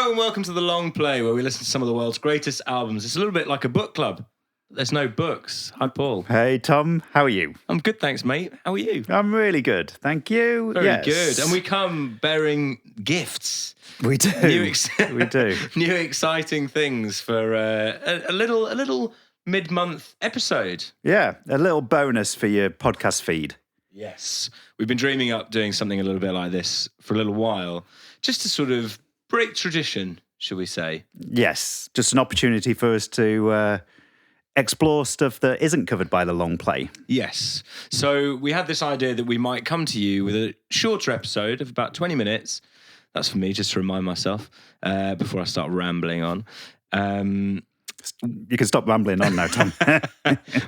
Hello and welcome to The Long Play, where we listen to some of the world's greatest albums. It's a little bit like a book club. There's no books. Hi, Paul. Hey, Tom. How are you? I'm good, thanks, mate. How are you? I'm really good. Thank you. Very good. And we come bearing gifts. We do. We do. New exciting things for a little mid-month episode. Yeah, a little bonus for your podcast feed. Yes. We've been dreaming up doing something a little bit like this for a little while, just to sort of break tradition, shall we say. Yes, just an opportunity for us to explore stuff that isn't covered by The Long Play. Yes. So we had this idea that we might come to you with a shorter episode of about 20 minutes. That's for me, just to remind myself before I start rambling on. You can stop rambling on now, Tom.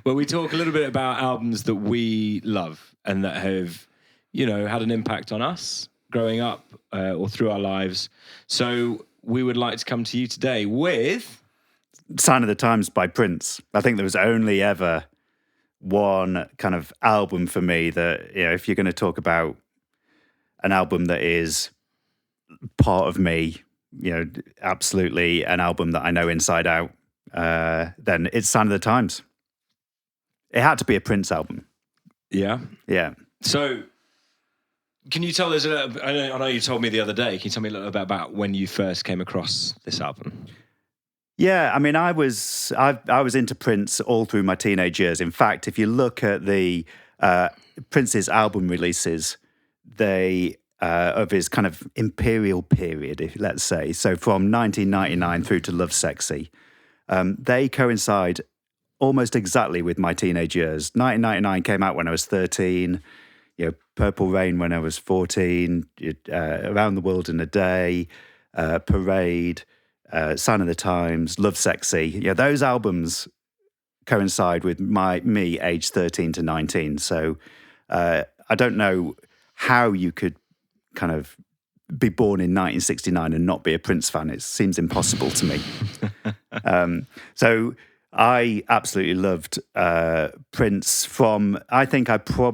Well, we talk a little bit about albums that we love and that have, had an impact on us growing up or through our lives. So we would like to come to you today with Sign of the Times by Prince. I think there was only ever one kind of album for me that, if you're going to talk about an album that is part of me, absolutely an album that I know inside out, then it's Sign of the Times. It had to be a Prince album. Yeah. Yeah. So can you tell us, I know you told me the other day, can you tell me a little bit about when you first came across this album? Yeah, I mean, I was into Prince all through my teenage years. In fact, if you look at the Prince's album releases, they of his kind of imperial period, let's say, so from 1999 through to Lovesexy, they coincide almost exactly with my teenage years. 1999 came out when I was 13. Purple Rain when I was 14. Around the World in a Day, Parade. Sign of the Times, Lovesexy. Yeah, those albums coincide with me age 13 to 19. So I don't know how you could kind of be born in 1969 and not be a Prince fan. It seems impossible to me. So I absolutely loved Prince from, I think I bought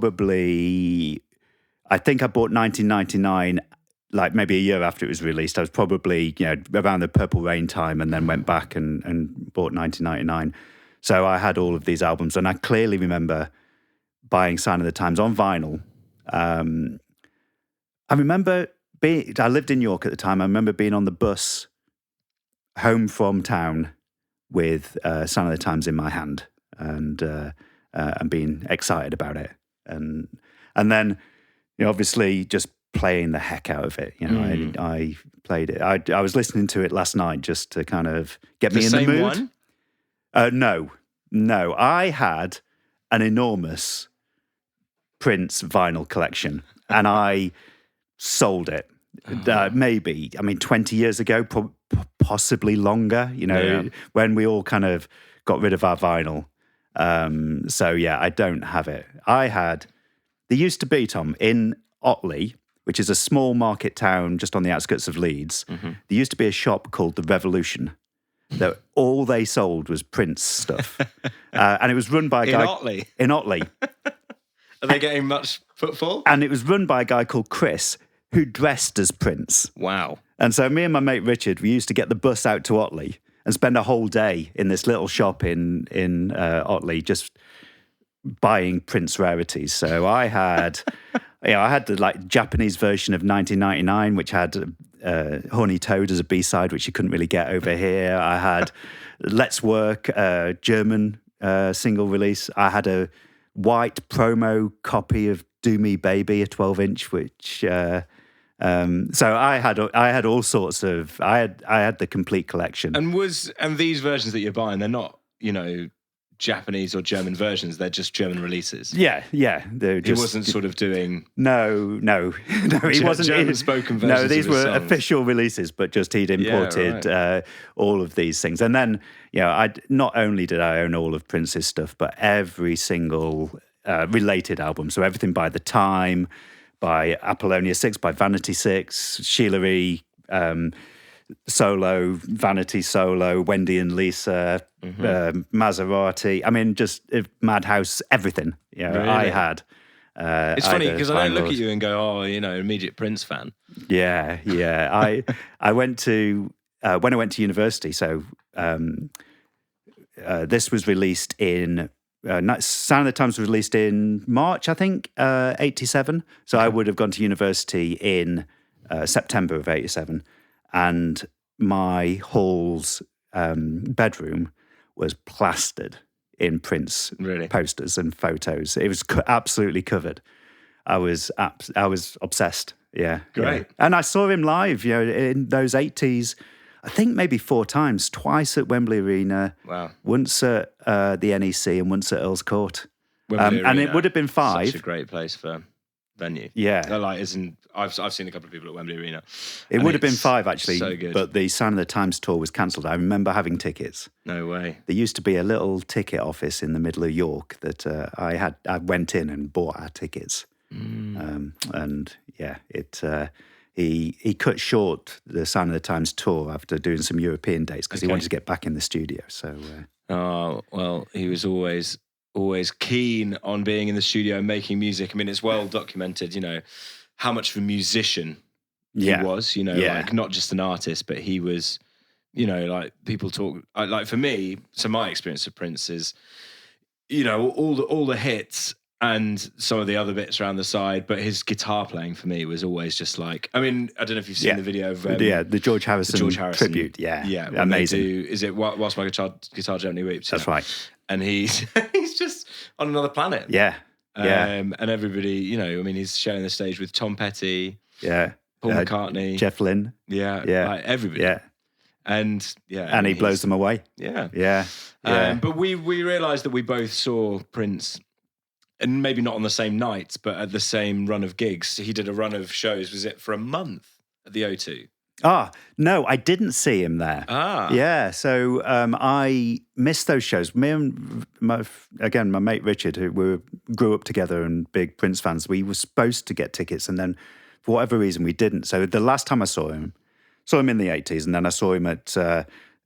1999 like maybe a year after it was released. I was probably, around the Purple Rain time, and then went back and bought 1999. So I had all of these albums, and I clearly remember buying Sign of the Times on vinyl. I remember I lived in York at the time. I remember being on the bus home from town with Sign of the Times in my hand and being excited about it. And then, obviously just playing the heck out of it. I played it. I was listening to it last night just to kind of get me in the mood. The same one? No. I had an enormous Prince vinyl collection, and I sold it. Maybe, 20 years ago, possibly longer, when we all kind of got rid of our vinyl. So yeah, I don't have it. There used to be, Tom, in Otley, which is a small market town just on the outskirts of Leeds, there used to be a shop called The Revolution that all they sold was Prince stuff. And it was run by a guy... In Otley. Are they getting much footfall? And it was run by a guy called Chris, who dressed as Prince. Wow. And so me and my mate Richard, we used to get the bus out to Otley and spend a whole day in this little shop in Otley just buying Prince rarities. So I had... I had the Japanese version of 1999, which had Horny Toad as a B-side, which you couldn't really get over here. I had Let's Work, German single release. I had a white promo copy of Do Me Baby, a 12-inch, which... so I had all sorts of... I had the complete collection. And these versions that you're buying, they're not, Japanese or German versions, they're just German releases. Yeah. He wasn't sort of doing... No, he wasn't... German-spoken versions. No, these of his were songs. Official releases, but just he'd imported all of these things. And then, not only did I own all of Prince's stuff, but every single related album. So everything by The Time, by Apollonia 6, by Vanity 6, Sheila E., Solo, Vanity Solo, Wendy and Lisa, Maserati. Just Madhouse, everything. Really? I had. It's funny because I don't look at you and go, immediate Prince fan. Yeah. I went to when I went to university. So this was released in. Sound of the Times was released in March, I think, 87. So I would have gone to university in September of 87. And my hall's bedroom was plastered in Prince Really? posters and photos. It was absolutely covered. I was obsessed. Yeah. Great. Yeah. And I saw him live, in those 80s. I think maybe 4 times, twice at Wembley Arena, Wow. once at the NEC and once at Earl's Court. Wembley And it Arena, would have been 5. Such a great place for venue. Yeah. I've seen a couple of people at Wembley Arena. It would have been 5, actually. So good. But the Sound of the Times tour was cancelled. I remember having tickets. No way. There used to be a little ticket office in the middle of York that I went in and bought our tickets. And yeah, he cut short the Sound of the Times tour after doing some European dates because he wanted to get back in the studio. So Oh, well, he was always keen on being in the studio and making music. I mean, it's well documented, how much of a musician he was, like not just an artist, but he was, like people talk, like for me, so my experience of Prince is, all the hits and some of the other bits around the side, but his guitar playing for me was always just like, I mean, I don't know if you've seen the video of the George Harrison tribute. Yeah, amazing. Is it Whilst My Guitar Gently Weeps? That's right. And he's just on another planet. Yeah. And everybody, he's sharing the stage with Tom Petty, Paul McCartney, Jeff Lynne, like everybody, and he blows them away. Yeah. But we realised that we both saw Prince, and maybe not on the same night, but at the same run of gigs. He did a run of shows. Was it for a month at the O2? No, I didn't see him there. Yeah, so I missed those shows. Me and my mate Richard, who we grew up together and big Prince fans, we were supposed to get tickets, and then for whatever reason we didn't. So the last time I saw him in the 80s, and then I saw him at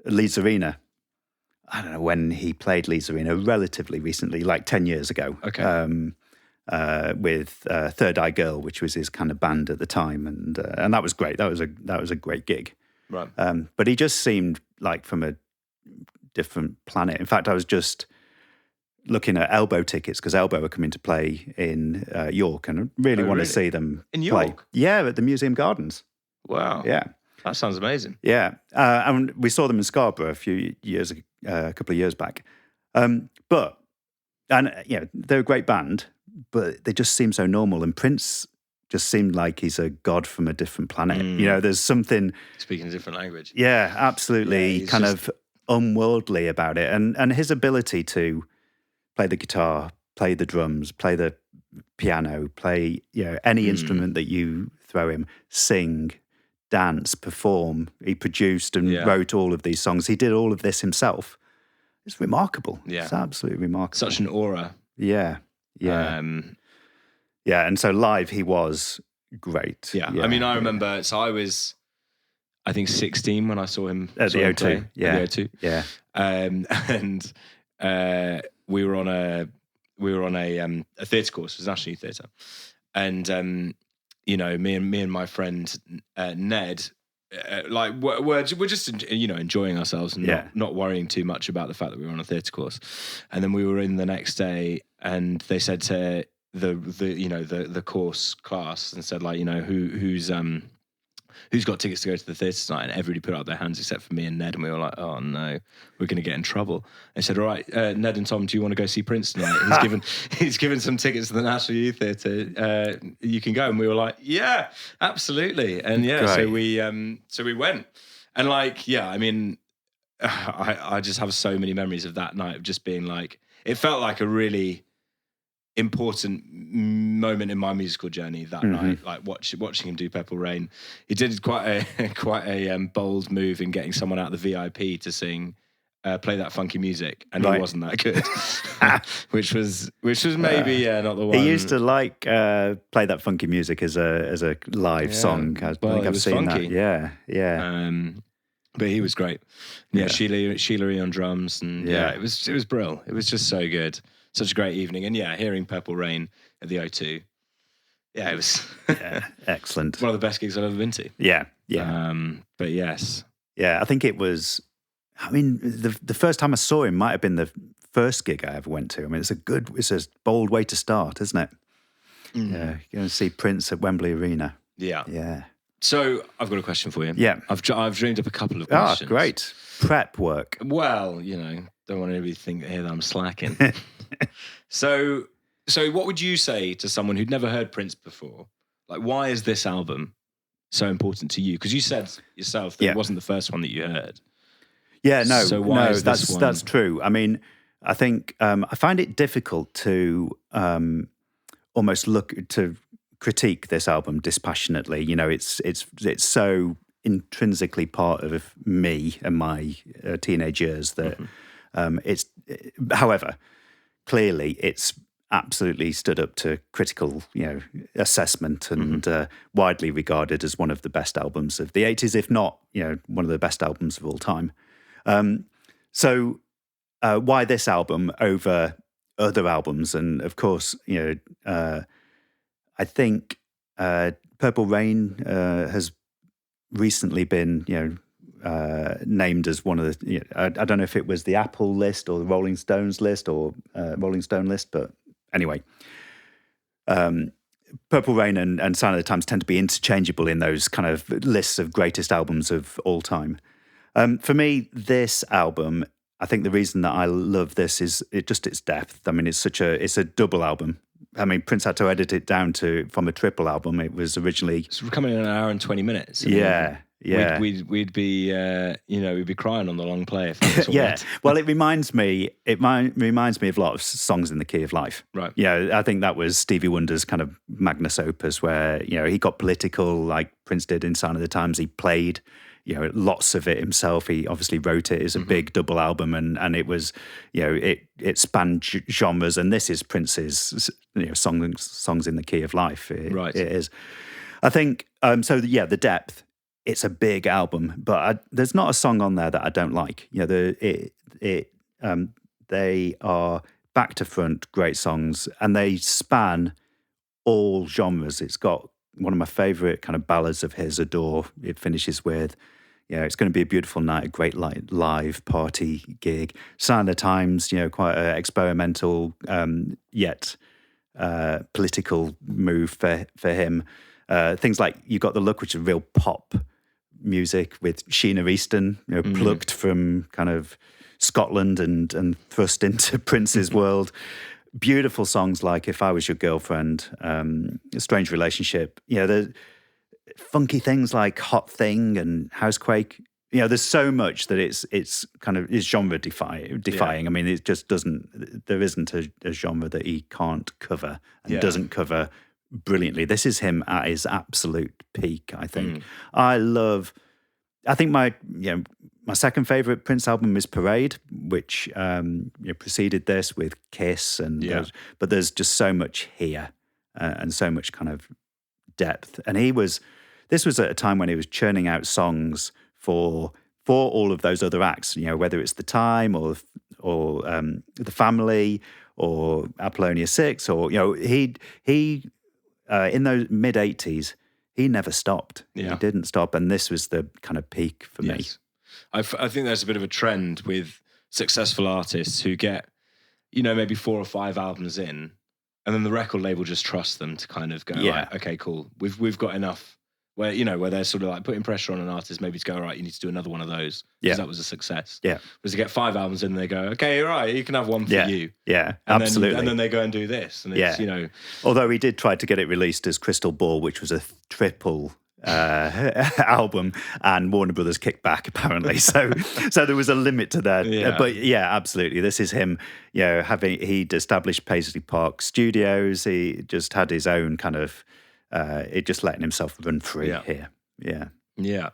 Leeds Arena. I don't know when he played Leeds Arena, relatively recently, like 10 years ago. Okay. With Third Eye Girl, which was his kind of band at the time, and that was great. That was a great gig. Right. But he just seemed like from a different planet. In fact, I was just looking at Elbow tickets because Elbow are coming to play in York, and I really want to see them in play. York. Yeah, at the Museum Gardens. Wow. Yeah. That sounds amazing. Yeah, and we saw them in Scarborough a couple of years back. They're a great band, but they just seem so normal. And Prince just seemed like he's a god from a different planet. There's something speaking a different language. Yeah, absolutely, kind of unworldly about it, and his ability to play the guitar, play the drums, play the piano, play any instrument that you throw him, sing, dance, perform. He produced and wrote all of these songs. He did all of this himself. It's remarkable. Yeah. It's absolutely remarkable. Such an aura. Yeah. And so live he was great. Yeah. I mean, I remember, so I was, I think 16 when I saw him at the O2. Yeah. At the O2. Yeah. And we were on a theatre course. It was National Youth Theatre. And me and my friend Ned, we're just enjoying ourselves and not worrying too much about the fact that we were on a theatre course. And then we were in the next day, and they said to the course class and said, like, who's got tickets to go to the theatre tonight? And everybody put up their hands except for me and Ned, and we were like, oh no, we're going to get in trouble. They said, all right, Ned and Tom, do you want to go see Prince tonight? He's given some tickets to the National Youth Theatre. You can go. And we were like, yeah, absolutely. And so we went. And I mean, I just have so many memories of that night of just being like, it felt like a really important moment in my musical journey that night, like watching him do Purple Rain. He did quite a bold move in getting someone out of the VIP to sing Play That Funky Music, and he wasn't that good. which was maybe not the one. He used to Play That Funky Music as a live song. I think I've seen funky. That. Yeah. But he was great. Yeah, Sheila E on drums, and it was brilliant. It was just so good. Such a great evening. And hearing Purple Rain at the O2. Yeah, it was excellent. One of the best gigs I've ever been to. Yeah. But yes. Yeah, I think it was. I mean, the first time I saw him might have been the first gig I ever went to. I mean, it's a bold way to start, isn't it? Yeah, you're going to see Prince at Wembley Arena. Yeah. Yeah. So I've got a question for you. Yeah. I've dreamed up a couple of questions. Great. Prep work. Well, don't want anybody to think here that I'm slacking. So what would you say to someone who'd never heard Prince before? Like, why is this album so important to you? Because you said yourself that it wasn't the first one that you heard. Yeah, no, So why is this one? That's true. I mean, I think I find it difficult to almost look to critique this album dispassionately. It's so intrinsically part of me and my teenage years that however, clearly it's absolutely stood up to critical, assessment and widely regarded as one of the best albums of the 80s, if not, one of the best albums of all time. So why this album over other albums? And of course, I think Purple Rain has recently been, named as one of the. I don't know if it was the Apple list or the Rolling Stones list or Rolling Stone list, but anyway, Purple Rain and Sign of the Times tend to be interchangeable in those kind of lists of greatest albums of all time. For me, this album, I think the reason that I love this is its depth. I mean, it's a double album. I mean, Prince had to edit it down from a triple album. It was originally... It's coming in an hour and 20 minutes. Yeah. We'd be, we'd be crying on the long play if that was all right. Well, it reminds me of a lot of songs in the key of life. Right. Yeah, I think that was Stevie Wonder's kind of magnus opus where, he got political like Prince did in Sign of the Times. He played... lots of it himself. He obviously wrote it. It's a big double album, and it was, it spanned genres. And this is Prince's, songs in the key of life. Right. It is. I think. The depth. It's a big album, but there's not a song on there that I don't like. They are back to front great songs, and they span all genres. It's got one of my favourite kind of ballads of his, Adore. It finishes with, it's going to be a beautiful night, a great live party gig. Sign of the Times, quite an experimental yet political move for him. Things like You Got the Look, which is real pop music with Sheena Easton, plucked from kind of Scotland and thrust into Prince's world. Beautiful songs like If I Was Your Girlfriend, A Strange Relationship. The funky things like Hot Thing and Housequake. There's so much that it's kind of is genre defying. Yeah. I mean, it just doesn't. There isn't a genre that he can't cover and doesn't cover brilliantly. This is him at his absolute peak, I think. I think my second favorite Prince album is Parade, which preceded this with Kiss, but there's just so much here and so much kind of depth. And this was at a time when he was churning out songs for all of those other acts. Whether it's The Time or The Family or Apollonia 6, or he in those mid 80s. He never stopped. Yeah. He didn't stop. And this was the kind of peak for me. I think there's a bit of a trend with successful artists who get, maybe 4 or 5 albums in, and then the record label just trusts them to kind of go, right, okay, cool. We've got enough. Where they're sort of like putting pressure on an artist maybe to go, all right, you need to do another one of those because that was a success. Yeah. Whereas they get 5 albums in and they go, okay, all right, you can have one for you. Yeah, and absolutely. And then they go and do this. And it's, Although he did try to get it released as Crystal Ball, which was a triple album, and Warner Brothers kicked back apparently. So there was a limit to that. Yeah. But absolutely. This is him, he'd established Paisley Park Studios. He just had his own kind of, it just letting himself run free here. Yeah. Yeah.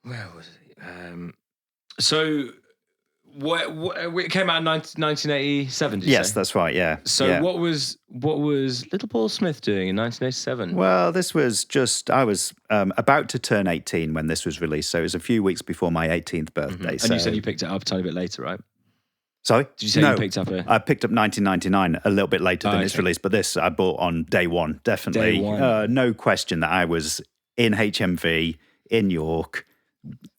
Where was it? So it came out in 1987, did you Yes, say? that's right, yeah. So what was Little Paul Smith doing in 1987? Well, I was about to turn 18 when this was released, so it was a few weeks before my 18th birthday. And you said you picked it up a tiny bit later, right? Sorry? Did you say you picked up I picked up 1999 a little bit later than its release, but this I bought on day one, definitely. Day one. No question that I was in HMV in York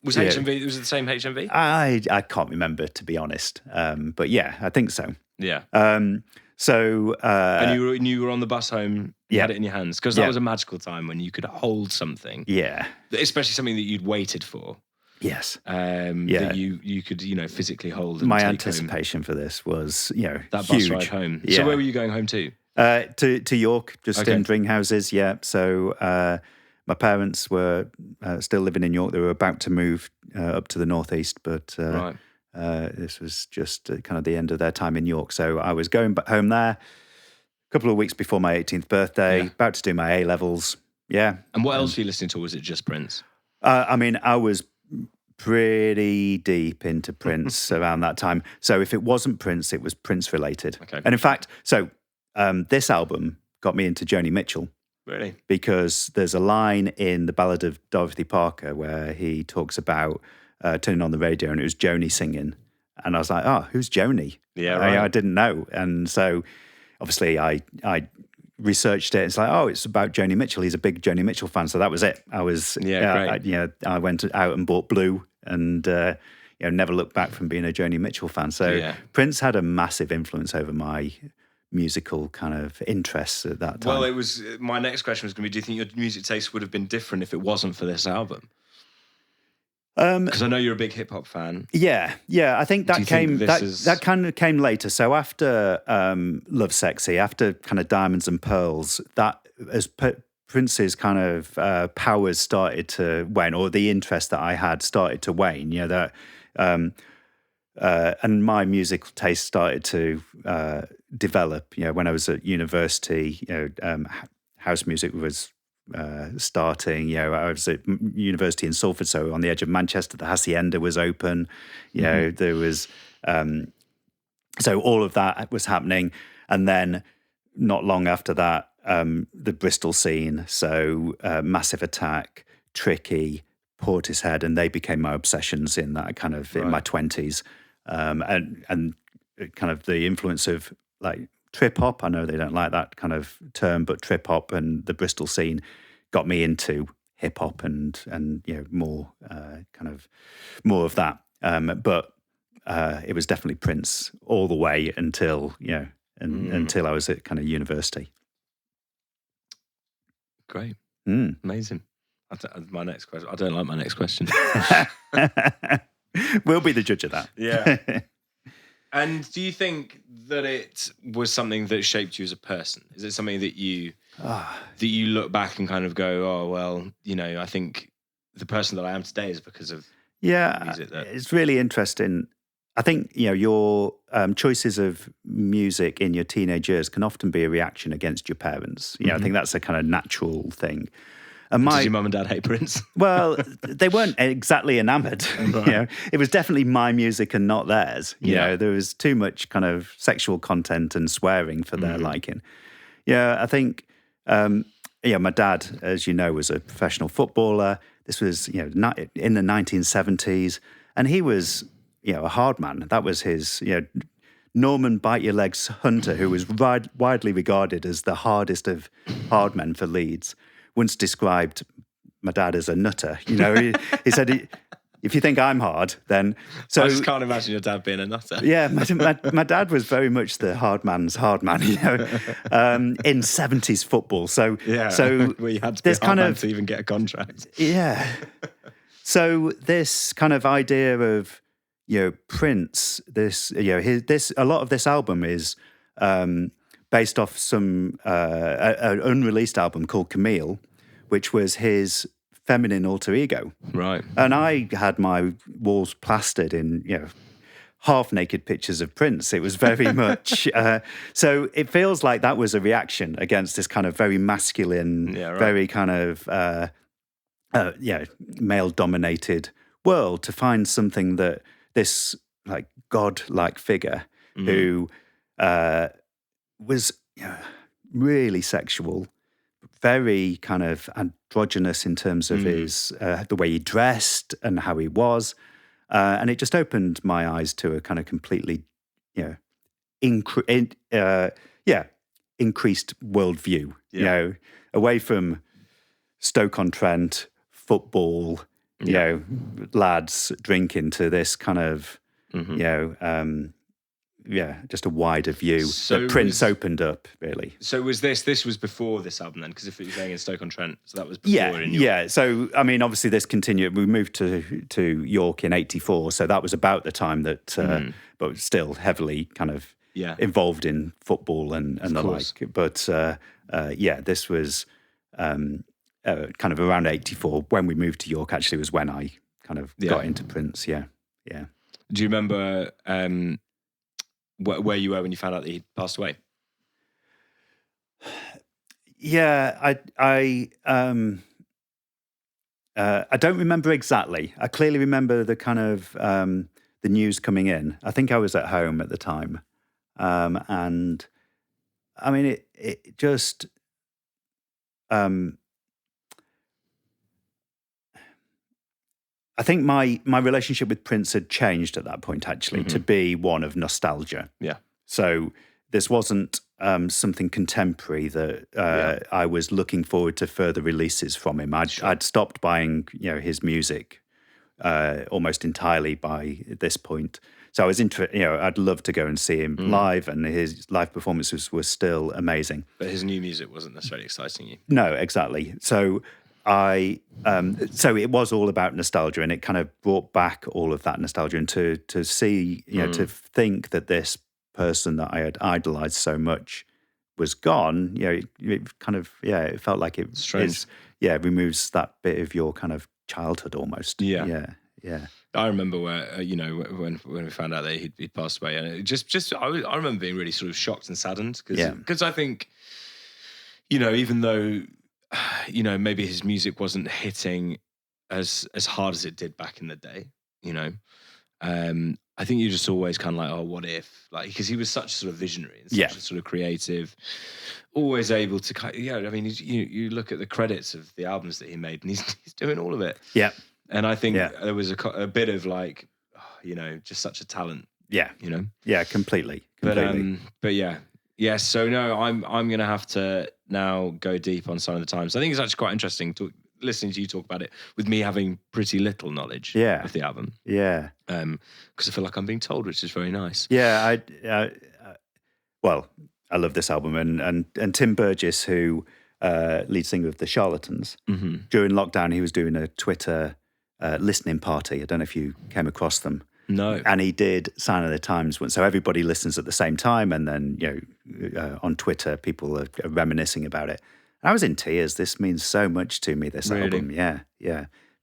Was Yeah. HMV? Was it the same HMV? I can't remember, to be honest. But yeah, I think so. Yeah. So And you were on the bus home. You Yeah. had it in your hands because that Yeah. was a magical time when you could hold something, yeah, especially something that you'd waited for. yes. That you could physically hold. And My take anticipation for this was that huge. bus ride home. Yeah. So where were you going home to? To York, just Okay. in Dringhouses. Yeah. So my parents were still living in York. They were about to move up to the northeast, but Right. this was just kind of the end of their time in York. So I was going back home there a couple of weeks before my 18th birthday, Yeah. about to do my A levels. Yeah. And what else were you listening to? Or was it just Prince? I mean, I was pretty deep into Prince around that time. So if it wasn't Prince, it was Prince related. Okay. And in fact, so this album got me into Joni Mitchell. Really? Because there's a line in The Ballad of Dorothy Parker where he talks about turning on the radio and it was Joni singing. And I was like, oh, who's Joni? Yeah, right. I didn't know. And so obviously I researched it. It's like, oh, it's about Joni Mitchell. He's a big Joni Mitchell fan. So that was it. I was, great. I went out and bought Blue and, never looked back from being a Joni Mitchell fan. So Prince had a massive influence over my musical kind of interests at that time. Well, it was my next question was going to be: do you think your music taste would have been different if it wasn't for this album? Because I know you're a big hip hop fan. Yeah. I think that that kind of came later. So after Lovesexy, after kind of Diamonds and Pearls, that as Prince's kind of powers started to wane, or the interest that I had started to wane. That. And my musical taste started to develop. When I was at university, house music was starting. I was at university in Salford, so on the edge of Manchester. The Hacienda was open. There was so all of that was happening, and then not long after that, the Bristol scene. So Massive Attack, Tricky, Portishead, and they became my obsessions in that kind of in my 20s. And kind of the influence of like trip hop. I know they don't like that kind of term, but trip hop and the Bristol scene got me into hip hop and more kind of more of that. But it was definitely Prince all the way until until I was at kind of university. Great, amazing. My next question. I don't like my next question. We'll be the judge of that. Yeah. And do you think that it was something that shaped you as a person? Is it something that you look back and kind of go, oh, well, I think the person that I am today is because of music? It's really interesting. I think, your choices of music in your teenage years can often be a reaction against your parents. I think that's a kind of natural thing. And Did your mum and dad hate Prince? Well, they weren't exactly enamoured. Right. It was definitely my music and not theirs. There was too much kind of sexual content and swearing for their liking. I think, my dad, as you know, was a professional footballer. This was, in the 1970s, and he was, a hard man. That was his, Norman Bite Your Legs Hunter, who was widely regarded as the hardest of hard men for Leeds. Once described my dad as a nutter. He said, if you think I'm hard, then... So, I just can't imagine your dad being a nutter. Yeah, my dad was very much the hard man's hard man, in 70s football. So, where you had to be a hard man to even get a contract. Yeah. So this kind of idea of, Prince, a lot of this album is... based off some an unreleased album called Camille, which was his feminine alter ego. Right. And I had my walls plastered in, half-naked pictures of Prince. It was very much... so it feels like that was a reaction against this kind of very masculine, very kind of, male-dominated world, to find something that this, like, god-like figure who... was really sexual, very kind of androgynous in terms of his the way he dressed and how he was, and it just opened my eyes to a kind of completely, increased worldview. Away from Stoke-on-Trent, football, you know, lads drinking to this kind of, Mm-hmm. you know, just a wider view So that Prince was- opened up, really. So was this was before this album then? Because if it was going in Stoke-on-Trent, so that was before. Yeah. So, I mean, obviously this continued. We moved to York in '84. So that was about the time that, but still heavily kind of Yeah. involved in football and the course. like. But this was kind of around '84 when we moved to York. Actually, was when I kind of got into Prince. Yeah. Do you remember where you were when you found out that he passed away? Yeah, I don't remember exactly. I clearly remember the kind of the news coming in. I think I was at home at the time, and I mean it just. I think my relationship with Prince had changed at that point, actually, to be one of nostalgia. Yeah. So this wasn't something contemporary that I was looking forward to further releases from him. I'd stopped buying, his music almost entirely by this point. So I was I'd love to go and see him live, and his live performances were still amazing. But his new music wasn't necessarily exciting you. No, exactly. So so it was all about nostalgia, and it kind of brought back all of that nostalgia, and to see, to think that this person that I had idolized so much was gone, it kind of, it felt like it Strange. removes that bit of your kind of childhood almost. Yeah. I remember where when we found out that he'd passed away, and it I remember being really sort of shocked and saddened because I think, even though maybe his music wasn't hitting as hard as it did back in the day, I think you're just always kind of like, oh, what if? Like, because he was such a sort of visionary and such a sort of creative, always able to kind of, I mean, you look at the credits of the albums that he made, and he's doing all of it. Yeah. And I think there was a bit of like, just such a talent. Yeah. Yeah, completely. But yeah. So no, I'm gonna have to now go deep on Sign of the Times. I think it's actually quite interesting listening to you talk about it with me having pretty little knowledge of the album. Yeah. Because I feel like I'm being told, which is very nice. Yeah. Well, I love this album, and Tim Burgess, who lead singer of the Charlatans, during lockdown he was doing a Twitter listening party. I don't know if you came across them. No. And he did Sign of the Times once. So everybody listens at the same time. And then, on Twitter, people are reminiscing about it. I was in tears. This means so much to me, this album. Yeah.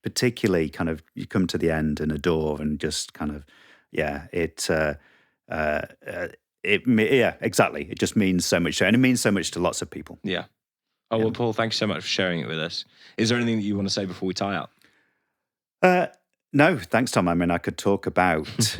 Particularly kind of, you come to the end and adore, and just kind of, exactly. It just means so much. And it means so much to lots of people. Yeah. Oh, well, Paul, thank you so much for sharing it with us. Is there anything that you want to say before we tie up? No, thanks, Tom. I mean, I could talk about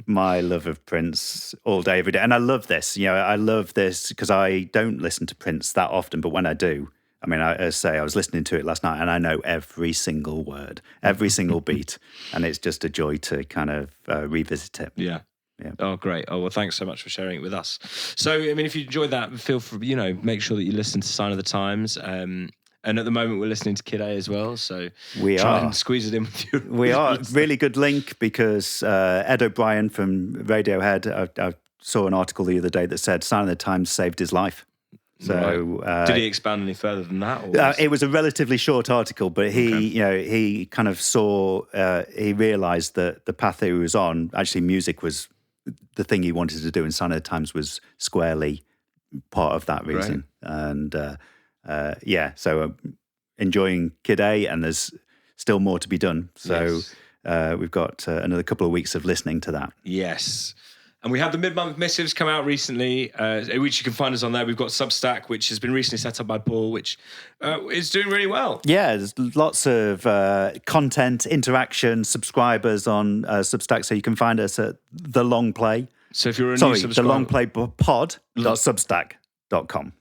my love of Prince all day, every day. And I love this. I love this because I don't listen to Prince that often, but when I do, I mean, I was listening to it last night, and I know every single word, every single beat. And it's just a joy to kind of revisit it. Yeah. Oh, great. Oh, well, thanks so much for sharing it with us. So, I mean, if you enjoyed that, feel free, make sure that you listen to Sign of the Times. And at the moment, we're listening to Kid A as well. So try and squeeze it in with you. We are. Really good link, because Ed O'Brien from Radiohead, I saw an article the other day that said Sign of the Times saved his life. So did he expand any further than that? It was a relatively short article, but he kind of saw, he realised that the path that he was on, actually music was the thing he wanted to do, and Sign of the Times was squarely part of that reason. Right. And so enjoying Kid A, and there's still more to be done. So we've got another couple of weeks of listening to that. Yes. And we had the mid-month missives come out recently, which you can find us on there. We've got Substack, which has been recently set up by Paul, which is doing really well. Yeah, there's lots of content, interaction, subscribers on Substack. So you can find us at The Long Play. So if you're a new subscriber... thelongplaypod.substack.com.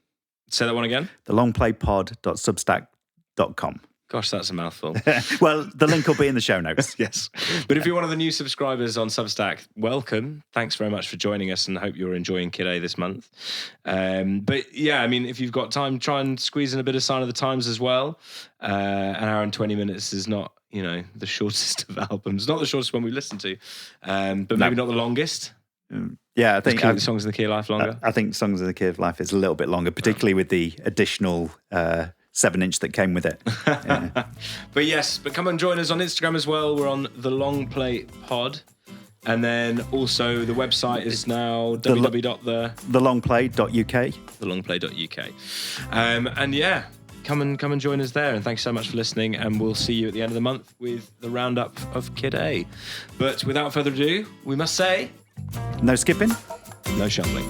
Say that one again. thelongplaypod.substack.com. Gosh, that's a mouthful. Well, the link will be in the show notes. Yes. But if you're one of the new subscribers on Substack, welcome. Thanks very much for joining us, and hope you're enjoying Kid A this month. But yeah, I mean, if you've got time, try and squeeze in a bit of Sign of the Times as well. An hour and 20 minutes is not, the shortest of albums. Not the shortest one we listened to, but maybe not the longest. Yeah, I think Songs in the Key of Life longer. I think Songs in the Key of Life is a little bit longer, particularly with the additional 7-inch that came with it. Yeah. but come and join us on Instagram as well. We're on The Long Play Pod. And then also the website is now www.thelongplay.uk. Thelongplay.uk. And yeah, come and join us there. And thanks so much for listening. And we'll see you at the end of the month with the roundup of Kid A. But without further ado, we must say... No skipping. No shuffling.